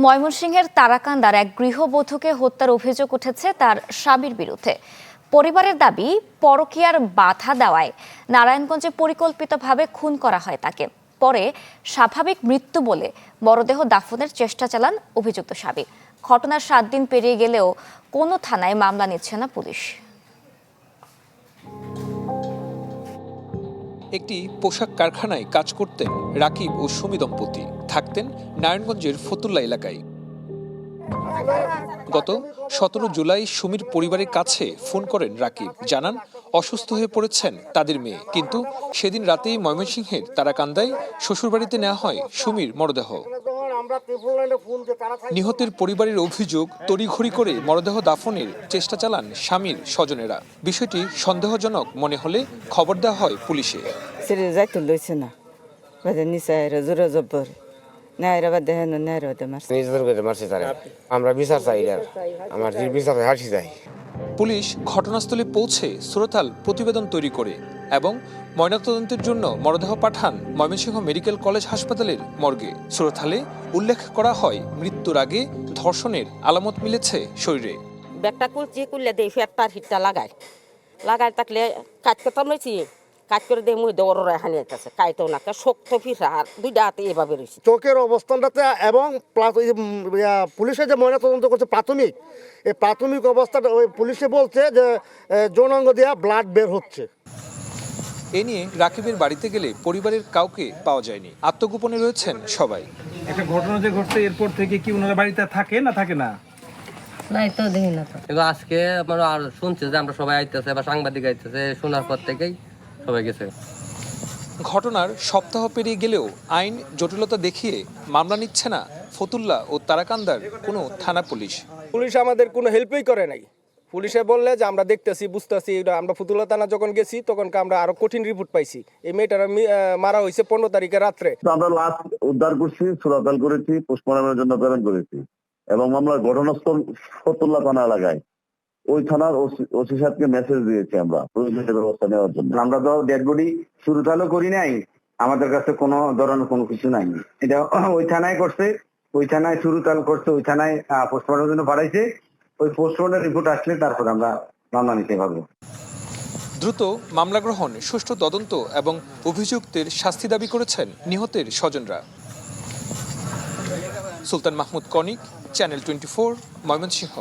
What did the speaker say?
ময়মনসিংহের তারাকান্দার এক গৃহবধূকে হত্যার অভিযোগ উঠেছে তার স্বামীর বিরুদ্ধে। পরিবারের দাবি, পরকীয়ার বাধা দেওয়ায় নারায়ণগঞ্জে পরিকল্পিতভাবে খুন করা হয় তাকে। পরে স্বাভাবিক মৃত্যু বলে মরদেহ দাফনের চেষ্টা চালান অভিযুক্ত স্বামী। ঘটনার 7 দিন পেরিয়ে গেলেও কোনো থানায় মামলা নিচ্ছে না পুলিশ। একটি পোশাক কারখানায় কাজ করতেন রাকিব ও সুমি দম্পতি। থাকতেন নারায়ণগঞ্জের ফতুল্লা এলাকায়। গত 17 জুলাই সুমির পরিবারের কাছে ফোন করেন রাকিব, জানান অসুস্থ হয়ে পড়েছেন তাদের মেয়ে। কিন্তু সেদিন রাতেই ময়মনসিংহের তারাকান্দায় শ্বশুরবাড়িতে নেওয়া হয় সুমির মরদেহ। নিহতের পরিবারের অভিযোগ, তড়িঘড়ি করে মরদেহ দাফনের চেষ্টা চালান স্বামীর স্বজনেরা। বিষয়টি সন্দেহজনক মনে হলে খবর দেওয়া হয় পুলিশে। পুলিশ ঘটনাস্থলে পৌঁছে সুরতাল প্রতিবেদন তৈরি করে এবং ময়নাতদন্তের জন্য মরদেহ পাঠান ময়মনসিংহ মেডিকেল কলেজ হাসপাতালের মর্গে। সুরতালে উল্লেখ করা হয়, মৃত্যুর আগে ধর্ষণের আলামত মিলেছে শরীরে। ব্যাগটা কুলচি কুললে দেই ফেরতার হিটটা লাগাই থাকলে কাজ করতাম রয়েছি, কাজ করে দিয়ে মুই দৌড় হানি আইতেছে কাইতেও না শক্ত ফিসা আর দুইটা হাতে এভাবে রয়েছে। চোখের অবস্থানটাতে এবং প্লাস ওই যে পুলিশে যে ময়নাতদন্ত করছে প্রাথমিক, এই প্রাথমিক অবস্থাটা ওই পুলিশে বলছে যে যৌনাঙ্গ দিয়ে ব্লাড বের হচ্ছে। এ নিয়ে রাকিবের বাড়িতে গেলে পরিবারের কাউকে পাওয়া যায়নি। আত্মগোপনে রয়েছেন সবাই। একটা ঘটনা যে ঘটছে এরপর থেকে কি ওনারা বাড়িতে থাকে না থাকে না? কিন্তু আজকে আমরা আর শুনছে যে আমরা সবাই আইতেছে বা সাংবাদিক আইতেছে, শোনার পর থেকেই সবাই গেছে। ঘটনার সপ্তাহ পেরিয়ে গেলেও আইন জটিলতা দেখিয়ে মামলা নিচ্ছে না ফতুল্লা ও তারাকান্দার কোনো থানা পুলিশ। পুলিশ আমাদের কোনো হেল্পই করে নাই। পুলিশে বললে যে আমরা দেখতেছি, বুঝতেছি। আমরা ফতুল্লা থানা যখন গেছি তখন আমরা আরো কঠিন রিপোর্ট পাইছি। এই মেয়েটার মারা হয়েছে 15 তারিখে রাত্রে। আমরা লাশ উদ্ধার করছি, সুরাতাল করেছি, পোস্টমর্টমের জন্য প্রেরণ করেছি এবং মামলার ঘটনাস্থল ফতুল্লা থানা এলাকায়। ওই থানার ওসি সাহেবকে মেসেজ দিয়েছি আমরা প্রয়োজনীয় ব্যবস্থা নেওয়ার জন্য। আমরা তো ডেড বডি সুরতালও করি নাই, আমাদের কাছে কোনো ধরনের কোনো কিছু নাই। এটা ওই থানায় করছে, ওই থানায় সুরতাল করছে, ওই থানায় পোস্টমর্টমের জন্য পাঠাইছে। ওই পোস্টমর্টমের রিপোর্ট আসলে তারপর আমরা মামলা নিতে পারবো। দ্রুত মামলা গ্রহণ, সুষ্ঠু তদন্ত এবং অভিযুক্তের শাস্তি দাবি করেছেন নিহতের স্বজনরা। সুলতান মাহমুদ কনিক, চ্যানেল 24, ময়মনসিংহ।